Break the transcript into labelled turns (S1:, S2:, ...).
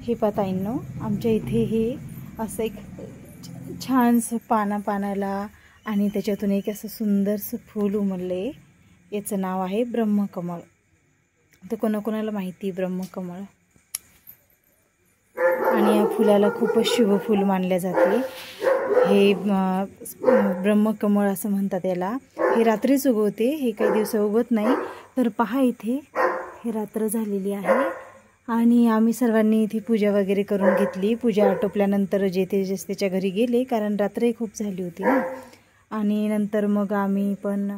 S1: हे पाताईंनो, आमच्या इथे हे असं एक छानसं पानाला आणि त्याच्यातून एक असं सुंदरसं फूल उमलले. याचं नाव आहे ब्रह्मकमळ. तर कोणाकोणाला माहिती ब्रह्मकमळ. आणि या फुलाला खूपच शुभ फूल मानले जाते. हे ब्रह्मकमळ असं म्हणतात याला. हे रात्रीच उगवते, हे काही दिवस उगवत नाही. तर पहा इथे हे रात्र झालेली आहे आणि आम्ही सर्वांनी इथे पूजा वगैरे करून घेतली. पूजा आटोपल्यानंतर जे त्याच्या घरी गेले, कारण रात्र खूप झाली होती ना. आणि नंतर मग आम्ही पण